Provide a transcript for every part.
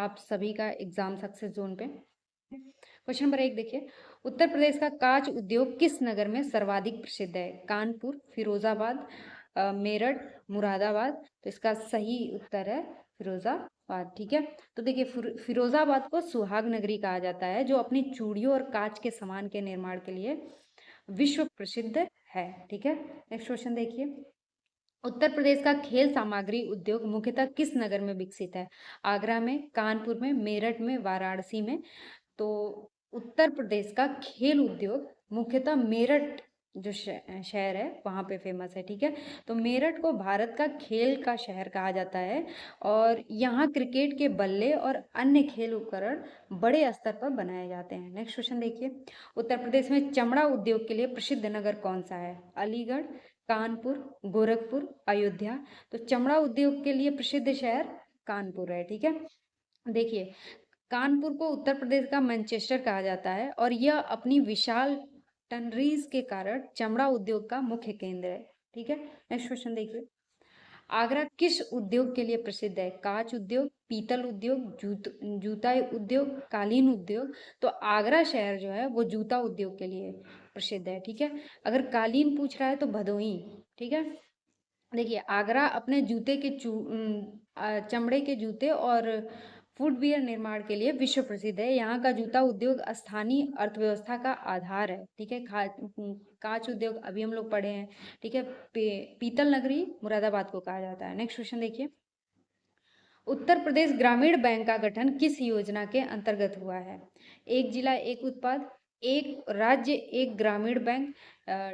आप सभी का एग्जाम सक्सेस जोन पे। क्वेश्चन नंबर 1 देखिए, उत्तर प्रदेश का कांच उद्योग किस नगर में सर्वाधिक प्रसिद्ध है? कानपुर, फिरोजाबाद, मेरठ, मुरादाबाद। तो इसका सही उत्तर है फिरोजाबाद। ठीक है, तो देखिए फिरोजाबाद को सुहाग नगरी कहा जाता है, जो अपनी चूड़ियों और कांच के सामान के निर्माण के लिए विश्व प्रसिद्ध है। ठीक है, नेक्स्ट क्वेश्चन देखिए, उत्तर प्रदेश का खेल सामग्री उद्योग मुख्यतः किस नगर में विकसित है? आगरा में, कानपुर में, मेरठ में, वाराणसी में। तो उत्तर प्रदेश का खेल उद्योग मुख्यतः मेरठ जो शहर है वहाँ पे फेमस है। ठीक है, तो मेरठ को भारत का खेल का शहर कहा जाता है और यहाँ क्रिकेट के बल्ले और अन्य खेल उपकरण बड़े स्तर पर बनाए जाते हैं। नेक्स्ट क्वेश्चन देखिए, उत्तर प्रदेश में चमड़ा उद्योग के लिए प्रसिद्ध नगर कौन सा है? अलीगढ़, कानपुर, गोरखपुर, अयोध्या। तो चमड़ा उद्योग के लिए प्रसिद्ध शहर कानपुर है। ठीक है, देखिए कानपुर को उत्तर प्रदेश का मैनचेस्टर कहा जाता है और यह अपनी विशाल टनरीज के कारण चमड़ा उद्योग का मुख्य केंद्र है। ठीक है, नेक्स्ट क्वेश्चन देखिए, आगरा किस उद्योग के लिए प्रसिद्ध है? कांच उद्योग, पीतल उद्योग, जूता उद्योग, कालीन उद्योग। तो आगरा शहर जो है वो जूता उद्योग के लिए प्रसिद्ध है। ठीक है, अगर कालीन पूछ रहा है तो भदोही। ठीक है, देखिए आगरा अपने चमड़े के जूते और फुटवियर निर्माण के लिए विश्व प्रसिद्ध है। यहाँ का जूता उद्योग स्थानीय अर्थव्यवस्था का आधार है। ठीक है, कांच उद्योग अभी हम लोग पढ़े हैं। ठीक है, पीतल नगरी मुरादाबाद को कहा जाता है। नेक्स्ट क्वेश्चन देखिए, उत्तर प्रदेश ग्रामीण बैंक का गठन किस योजना के अंतर्गत हुआ है? एक जिला एक उत्पाद, एक राज्य एक ग्रामीण बैंक,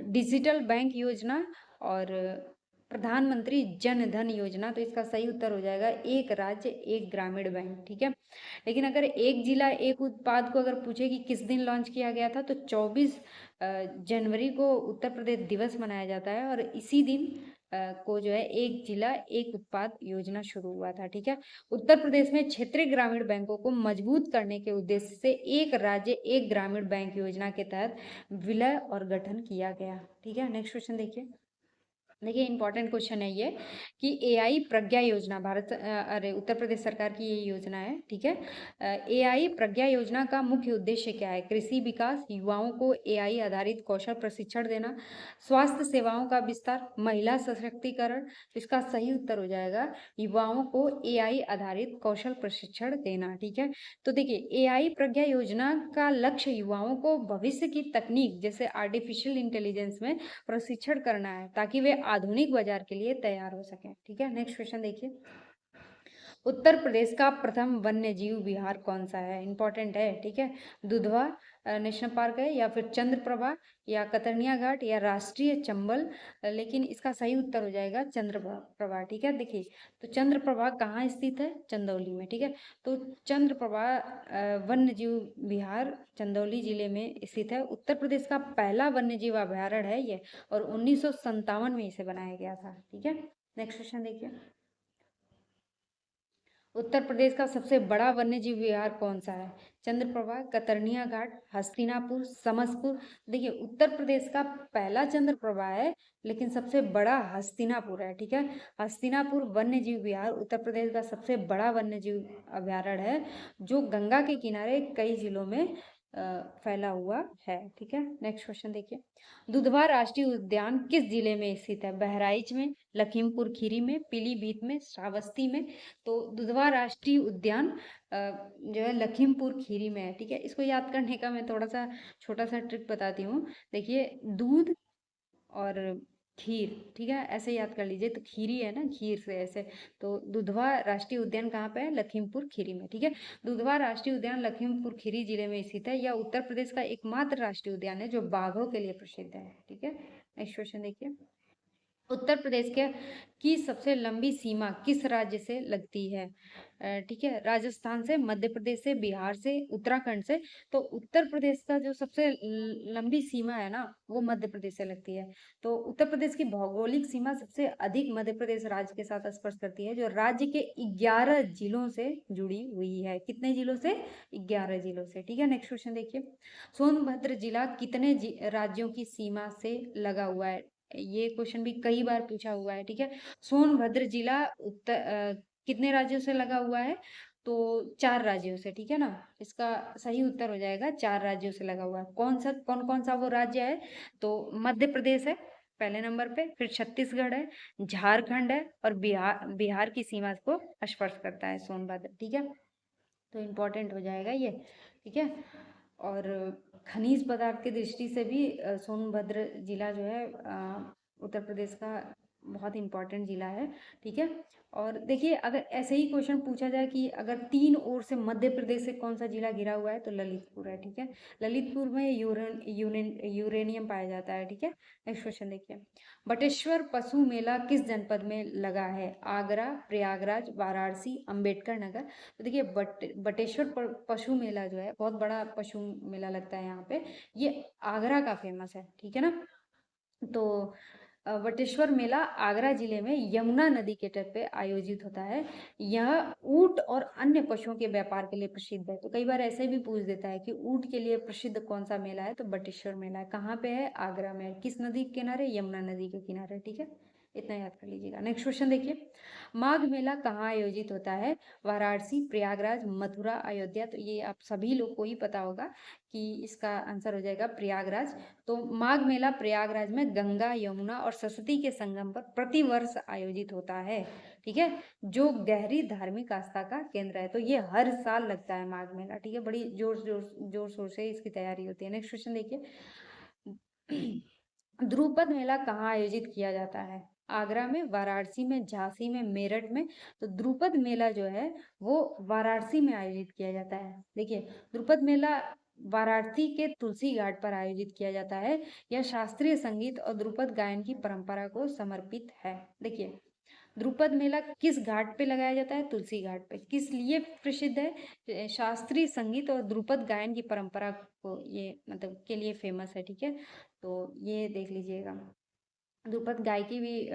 डिजिटल बैंक योजना और प्रधानमंत्री जन धन योजना। तो इसका सही उत्तर हो जाएगा एक राज्य एक ग्रामीण बैंक। ठीक है, लेकिन अगर एक जिला एक उत्पाद को अगर पूछे कि किस दिन लॉन्च किया गया था, तो 24 जनवरी को उत्तर प्रदेश दिवस मनाया जाता है और इसी दिन को जो है एक जिला एक उत्पाद योजना शुरू हुआ था। ठीक है, उत्तर प्रदेश में क्षेत्रीय ग्रामीण बैंकों को मजबूत करने के उद्देश्य से एक राज्य एक ग्रामीण बैंक योजना के तहत विलय और गठन किया गया। ठीक है, नेक्स्ट क्वेश्चन देखिए, देखिए इंपॉर्टेंट क्वेश्चन है ये कि एआई प्रज्ञा योजना अरे उत्तर प्रदेश सरकार की ये योजना है। ठीक है, एआई प्रज्ञा योजना का मुख्य उद्देश्य क्या है? कृषि विकास, युवाओं को एआई आधारित कौशल प्रशिक्षण देना, स्वास्थ्य सेवाओं का विस्तार, महिला सशक्तिकरण। तो इसका सही उत्तर हो जाएगा युवाओं को एआई आधारित कौशल प्रशिक्षण देना। ठीक है, तो देखिए एआई प्रज्ञा योजना का लक्ष्य युवाओं को भविष्य की तकनीक जैसे आर्टिफिशियल इंटेलिजेंस में प्रशिक्षण करना है ताकि वे आधुनिक बाजार के लिए तैयार हो सकें। ठीक है, नेक्स्ट क्वेश्चन देखिए, उत्तर प्रदेश का प्रथम वन्य जीव विहार कौन सा है? इंपॉर्टेंट है। ठीक है, दुधवा नेशनल पार्क है या फिर चंद्रप्रभा या कतर्निया घाट या राष्ट्रीय चंबल। लेकिन इसका सही उत्तर हो जाएगा चंद्रप्रभा। ठीक है, देखिए तो चंद्रप्रभा कहाँ स्थित है? चंदौली में। ठीक है, तो चंद्रप्रभा वन्य जीव विहार चंदौली जिले में स्थित है। उत्तर प्रदेश का पहला वन्य जीव अभ्यारण्य है ये और 1957 में इसे बनाया गया था। ठीक है, नेक्स्ट क्वेश्चन देखिए, उत्तर प्रदेश का सबसे बड़ा वन्यजीव विहार कौन सा है? चंद्रप्रभा, कतर्निया घाट, हस्तिनापुर, समसपुर। देखिए उत्तर प्रदेश का पहला चंद्रप्रभा है लेकिन सबसे बड़ा हस्तिनापुर है। ठीक है, हस्तिनापुर वन्यजीव विहार उत्तर प्रदेश का सबसे बड़ा वन्यजीव अभ्यारण्य है जो गंगा के किनारे कई जिलों में फैला हुआ है। ठीक है, नेक्स्ट क्वेश्चन देखिए, दुधवा राष्ट्रीय उद्यान किस जिले में स्थित है? बहराइच में, लखीमपुर खीरी में, पीलीभीत में, श्रावस्ती में। तो दुधवा राष्ट्रीय उद्यान जो है लखीमपुर खीरी में है। ठीक है, इसको याद करने का मैं थोड़ा सा छोटा सा ट्रिक बताती हूँ। देखिए दूध और खीर, ठीक है, ऐसे याद कर लीजिए। तो खीरी है ना, खीर से ऐसे। तो दुधवा राष्ट्रीय उद्यान कहाँ पे है? लखीमपुर खीरी में। ठीक है, दुधवा राष्ट्रीय उद्यान लखीमपुर खीरी जिले में स्थित है। यह उत्तर प्रदेश का एकमात्र राष्ट्रीय उद्यान है जो बाघों के लिए प्रसिद्ध है। ठीक है, नेक्स्ट क्वेश्चन देखिए, उत्तर प्रदेश के की सबसे लंबी सीमा किस राज्य से लगती है? ठीक है, राजस्थान से, मध्य प्रदेश से, बिहार से, उत्तराखंड से। तो उत्तर प्रदेश का जो सबसे लंबी सीमा है ना वो मध्य प्रदेश से लगती है। तो उत्तर प्रदेश की भौगोलिक सीमा सबसे अधिक मध्य प्रदेश राज्य के साथ स्पर्श करती है जो राज्य के 11 जिलों से जुड़ी हुई है। कितने जिलों से? 11 जिलों से। ठीक है, नेक्स्ट क्वेश्चन देखिए, सोनभद्र जिला कितने राज्यों की सीमा से लगा हुआ है? ये क्वेश्चन भी कई बार पूछा हुआ है। ठीक है, सोनभद्र जिला कितने राज्यों से लगा हुआ है? तो 4 राज्यों से, ठीक है ना। इसका सही उत्तर हो जाएगा 4 राज्यों से लगा हुआ है। कौन कौन सा वो राज्य है, तो मध्य प्रदेश है पहले नंबर पे, फिर छत्तीसगढ़ है, झारखंड है, और बिहार बिहार की सीमा को स्पर्श करता है सोनभद्र, ठीक है। तो इम्पोर्टेंट हो जाएगा ये, ठीक है। और खनिज पदार्थ की दृष्टि से भी सोनभद्र जिला जो है उत्तर प्रदेश का बहुत इम्पोर्टेंट जिला है, ठीक है। और देखिए, अगर ऐसे ही क्वेश्चन पूछा जाए कि अगर 3 ओर से मध्य प्रदेश से कौन सा जिला घिरा हुआ है, तो ललितपुर है, ठीक है। ललितपुर में यूरेनियम पाया जाता है, ठीक है। नेक्स्ट क्वेश्चन देखिए, बटेश्वर पशु मेला किस जनपद में लगा है? आगरा, प्रयागराज, वाराणसी, अंबेडकर नगर। तो देखिए, बटेश्वर पशु मेला जो है, बहुत बड़ा पशु मेला लगता है यहाँ पे, ये आगरा का फेमस है, ठीक है ना। तो वटेश्वर मेला आगरा जिले में यमुना नदी के तट पे आयोजित होता है। यह ऊंट और अन्य पशुओं के व्यापार के लिए प्रसिद्ध है। तो कई बार ऐसे भी पूछ देता है कि ऊंट के लिए प्रसिद्ध कौन सा मेला है, तो बटेश्वर मेला है। कहाँ पे है? आगरा में। किस नदी के किनारे? यमुना नदी के किनारे, ठीक है। इतना याद कर लीजिएगा। नेक्स्ट क्वेश्चन देखिए, माघ मेला कहाँ आयोजित होता है? वाराणसी, प्रयागराज, मथुरा, अयोध्या। तो ये आप सभी लोग को ही पता होगा कि इसका आंसर हो जाएगा प्रयागराज। तो माघ मेला प्रयागराज में गंगा, यमुना और सरस्वती के संगम पर प्रतिवर्ष आयोजित होता है, ठीक है, जो गहरी धार्मिक आस्था का केंद्र है। तो ये हर साल लगता है माघ मेला, ठीक है। बड़ी जोर शोर से इसकी तैयारी होती है। नेक्स्ट क्वेश्चन देखिए, ध्रुपद मेला कहाँ आयोजित किया जाता है? आगरा में, वाराणसी में, झांसी में, मेरठ में। तो ध्रुपद मेला जो है वो वाराणसी में आयोजित किया जाता है। देखिए, ध्रुपद मेला वाराणसी के तुलसी घाट पर आयोजित किया जाता है। यह शास्त्रीय संगीत और ध्रुपद गायन की परंपरा को समर्पित है। देखिए, ध्रुपद मेला किस घाट पे लगाया जाता है? तुलसी घाट पे। किस लिए प्रसिद्ध है? शास्त्रीय संगीत और ध्रुपद गायन की परंपरा को ये मतलब के लिए फेमस है, ठीक है। तो ये देख लीजिएगा। ध्रुपद गायकी भी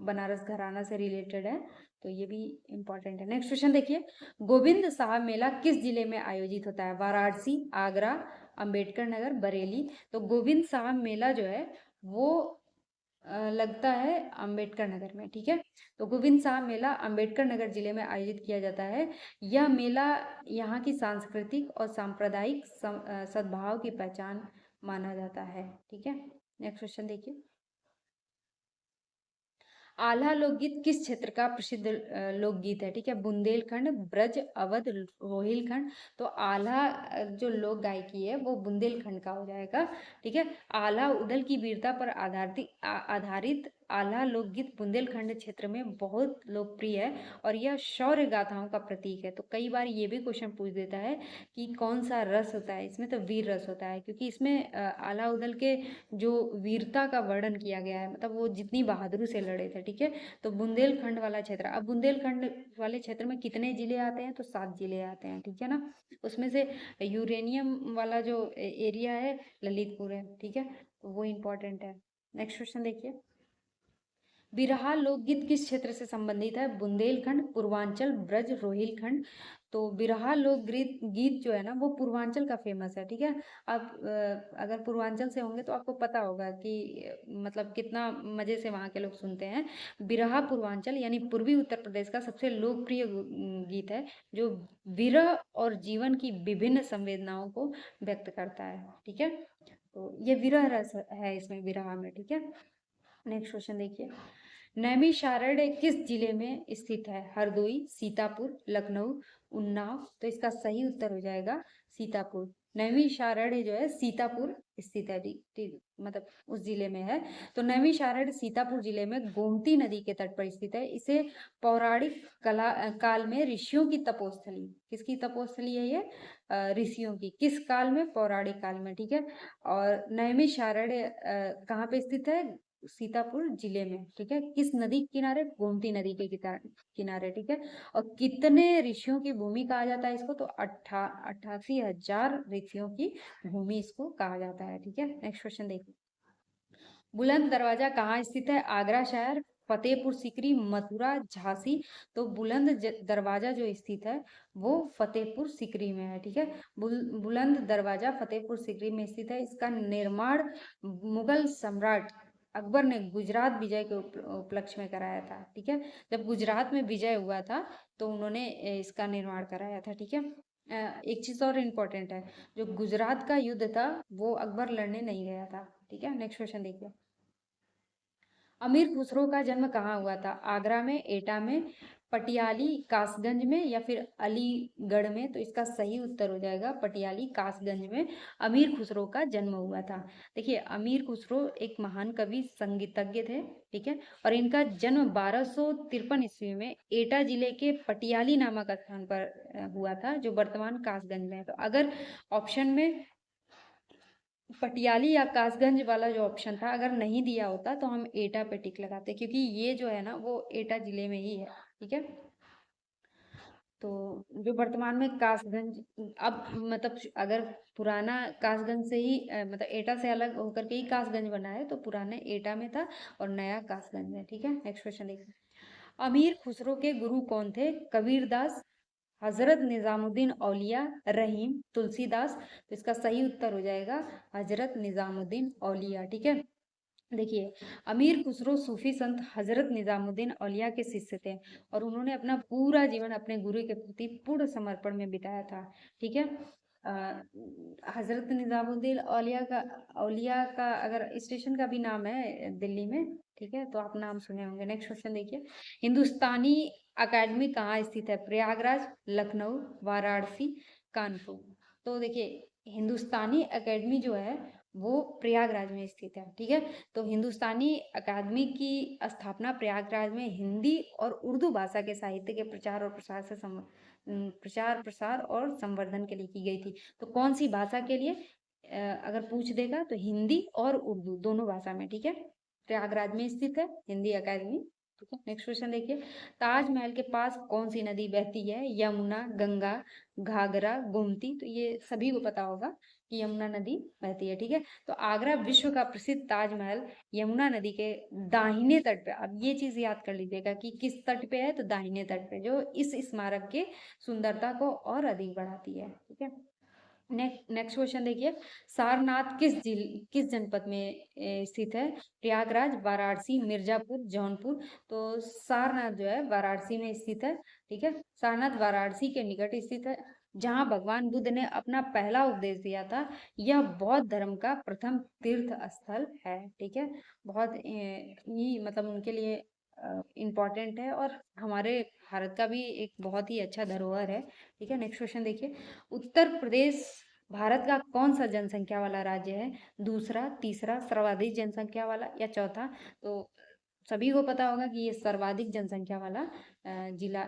बनारस घराना से रिलेटेड है, तो ये भी इम्पोर्टेंट है। नेक्स्ट क्वेश्चन देखिए, गोविंद साहब मेला किस जिले में आयोजित होता है? वाराणसी, आगरा, अंबेडकर नगर, बरेली। तो गोविंद साहब मेला जो है वो लगता है अंबेडकर नगर में, ठीक है। तो गोविंद साहब मेला अंबेडकर नगर जिले में आयोजित किया जाता है। यह मेला यहाँ की सांस्कृतिक और सांप्रदायिक सद्भाव की पहचान माना जाता है, ठीक है। नेक्स्ट क्वेश्चन देखिए, आल्हा लोकगीत किस क्षेत्र का प्रसिद्ध लोकगीत है? ठीक है, बुंदेलखंड, ब्रज, अवध, रोहिलखंड। तो आल्हा जो लोक गायकी है वो बुंदेलखंड का हो जाएगा, ठीक है। आल्हा उदल की वीरता पर आधारित आल्हा लोकगीत बुंदेलखंड क्षेत्र में बहुत लोकप्रिय है और यह शौर्य गाथाओं का प्रतीक है। तो कई बार ये भी क्वेश्चन पूछ देता है कि कौन सा रस होता है इसमें, तो वीर रस होता है, क्योंकि इसमें आल्हा उदल के जो वीरता का वर्णन किया गया है, मतलब वो जितनी बहादुरी से लड़े थे, ठीक है। तो बुंदेलखंड वाला क्षेत्र, अब बुंदेलखंड वाले क्षेत्र में कितने जिले आते हैं? तो 7 जिले आते हैं, ठीक है ना। उसमें से यूरेनियम वाला जो एरिया है ललितपुर है, ठीक है। तो वो इम्पोर्टेंट है। नेक्स्ट क्वेश्चन देखिए, बिरहा लोकगीत किस क्षेत्र से संबंधित है? बुंदेलखंड, पूर्वांचल, ब्रज, रोहिलखंड। तो बिरहा लोक गीत जो है ना वो पूर्वांचल का फेमस है, ठीक है। आप अगर पूर्वांचल से होंगे तो आपको पता होगा कि मतलब कितना मजे से वहाँ के लोग सुनते हैं। बिरहा पूर्वांचल यानी पूर्वी उत्तर प्रदेश का सबसे लोकप्रिय गीत है, जो विरह और जीवन की विभिन्न संवेदनाओं को व्यक्त करता है, ठीक है। तो ये विरह रस है इसमें, बिरहा में, ठीक है। नेक्स्ट क्वेश्चन देखिए, नैमिषारण्य किस जिले में स्थित है? हरदोई, सीतापुर, लखनऊ, उन्नाव। तो इसका सही उत्तर हो जाएगा सीतापुर। नैमिषारण्य जो है सीतापुर स्थित है, ठीक, मतलब उस जिले में है। तो नैमिषारण्य सीतापुर जिले में गोमती नदी के तट पर स्थित है। इसे पौराणिक काल में ऋषियों की तपोस्थली, किसकी तपोस्थली है ये? ऋषियों की। किस काल में? पौराणिक काल में, ठीक है। और नैमिषारण्य कहाँ पे स्थित है? सीतापुर जिले में, ठीक है। किस नदी के किनारे? गोमती नदी के किनारे, ठीक है। और कितने ऋषियों की भूमि कहा जाता है इसको? तो 88,000 ऋषियों की भूमि इसको कहा जाता है, ठीक है। नेक्स्ट क्वेश्चन देखिए, बुलंद दरवाजा कहाँ स्थित है? आगरा शहर, फतेहपुर सीकरी, मथुरा, झांसी। तो बुलंद दरवाजा जो स्थित है वो फतेहपुर सीकरी में है, ठीक है। बुलंद दरवाजा फतेहपुर सीकरी में स्थित है। इसका निर्माण मुगल सम्राट अकबर ने गुजरात विजय के उपलक्ष्य में कराया था। ठीक है, जब गुजरात में विजय हुआ था तो उन्होंने इसका निर्माण कराया था। ठीक है, एक चीज और इम्पोर्टेंट है, जो गुजरात का युद्ध था वो अकबर लड़ने नहीं गया था। ठीक है, नेक्स्ट क्वेश्चन देखिए, अमीर खुसरो का जन्म कहाँ हुआ था? आगरा में, एटा में, पटियाली कासगंज में या फिर अलीगढ़ में? तो इसका सही उत्तर हो जाएगा पटियाली कासगंज में अमीर खुसरो का जन्म हुआ था। देखिए, अमीर खुसरो एक महान कवि संगीतज्ञ थे। ठीक है, और इनका जन्म 1253 ईस्वी में एटा जिले के पटियाली नामक स्थान पर हुआ था, जो वर्तमान कासगंज में है। तो अगर ऑप्शन में पटियाली या कासगंज वाला जो ऑप्शन था अगर नहीं दिया होता तो हम एटा पे टिक लगाते, क्योंकि ये जो है ना वो एटा जिले में ही है। ठीक है, तो जो वर्तमान में कासगंज, अब मतलब अगर पुराना कासगंज से ही मतलब एटा से अलग होकर के ही कासगंज बना है, तो पुराने एटा में था और नया कासगंज में। ठीक है, नेक्स्ट क्वेश्चन देखिए, अमीर खुसरो के गुरु कौन थे? कबीरदास, हजरत निजामुद्दीन औलिया, रहीम, तुलसीदास? तो इसका सही उत्तर हो जाएगा हजरत निजामुद्दीन औलिया। ठीक है, देखिए, अमीर खुसरो सूफी संत हजरत निजामुद्दीन औलिया के शिष्य थे और उन्होंने अपना पूरा जीवन अपने गुरु के प्रति पूर्ण समर्पण में बिताया था। ठीक है, हजरत निजामुद्दीन औलिया का अगर स्टेशन का भी नाम है दिल्ली में। ठीक है, तो आप नाम सुने होंगे। नेक्स्ट क्वेश्चन देखिए, हिंदुस्तानी अकेडमी कहाँ स्थित है? प्रयागराज, लखनऊ, वाराणसी, कानपुर? तो देखिए, हिंदुस्तानी अकेडमी जो है वो प्रयागराज में स्थित है। ठीक है, तो हिंदुस्तानी अकादमी की स्थापना प्रयागराज में हिंदी और उर्दू भाषा के साहित्य के प्रचार और प्रसार और संवर्धन के लिए की गई थी। तो कौन सी भाषा के लिए अगर पूछ देगा तो हिंदी और उर्दू दोनों भाषा में। ठीक है, प्रयागराज में स्थित है हिंदी अकादमी। ठीक है, नेक्स्ट क्वेश्चन देखिए, ताजमहल के पास कौन सी नदी बहती है? यमुना, गंगा, घाघरा, गोमती? तो ये सभी को पता होगा कि यमुना नदी बहती है। ठीक है, तो आगरा विश्व का प्रसिद्ध ताजमहल यमुना नदी के दाहिने तट पे, अब ये चीज याद कर लीजिएगा कि किस तट पे है, तो दाहिने तट पे, जो इस स्मारक के सुंदरता को और अधिक बढ़ाती है। ठीक है, नेक्स्ट क्वेश्चन देखिए, सारनाथ किस जनपद में स्थित है? प्रयागराज, वाराणसी, मिर्जापुर, जौनपुर? तो सारनाथ जो है वाराणसी में स्थित है। ठीक है, सारनाथ वाराणसी के निकट स्थित है, जहाँ भगवान बुद्ध ने अपना पहला उपदेश दिया था। यह बौद्ध धर्म का प्रथम तीर्थ स्थल है। ठीक है, बहुत ही मतलब उनके लिए इम्पोर्टेंट है और हमारे भारत का भी एक बहुत ही अच्छा धरोहर है। ठीक है, नेक्स्ट क्वेश्चन देखिए, उत्तर प्रदेश भारत का कौन सा जनसंख्या वाला राज्य है? दूसरा, तीसरा, सर्वाधिक जनसंख्या वाला या चौथा? तो सभी को पता होगा कि ये सर्वाधिक जनसंख्या वाला जिला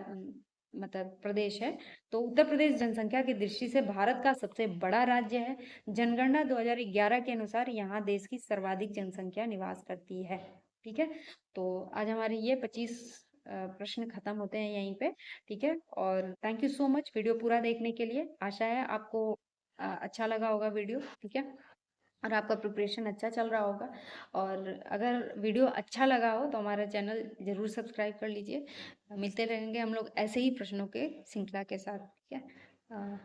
मतलब प्रदेश है। तो उत्तर प्रदेश जनसंख्या की दृष्टि से भारत का सबसे बड़ा राज्य है। जनगणना 2011 के अनुसार यहाँ देश की सर्वाधिक जनसंख्या निवास करती है। ठीक है, तो आज हमारे ये 25 प्रश्न खत्म होते हैं यहीं पे। ठीक है, और thank you so much video पूरा देखने के लिए। आशा है आपको अच्छा लगा होगा वीडियो। ठीक है, और आपका प्रिपरेशन अच्छा चल रहा होगा। और अगर वीडियो अच्छा लगा हो तो हमारा चैनल जरूर सब्सक्राइब कर लीजिए। मिलते रहेंगे हम लोग ऐसे ही प्रश्नों के श्रृंखला के साथ। ठीक है,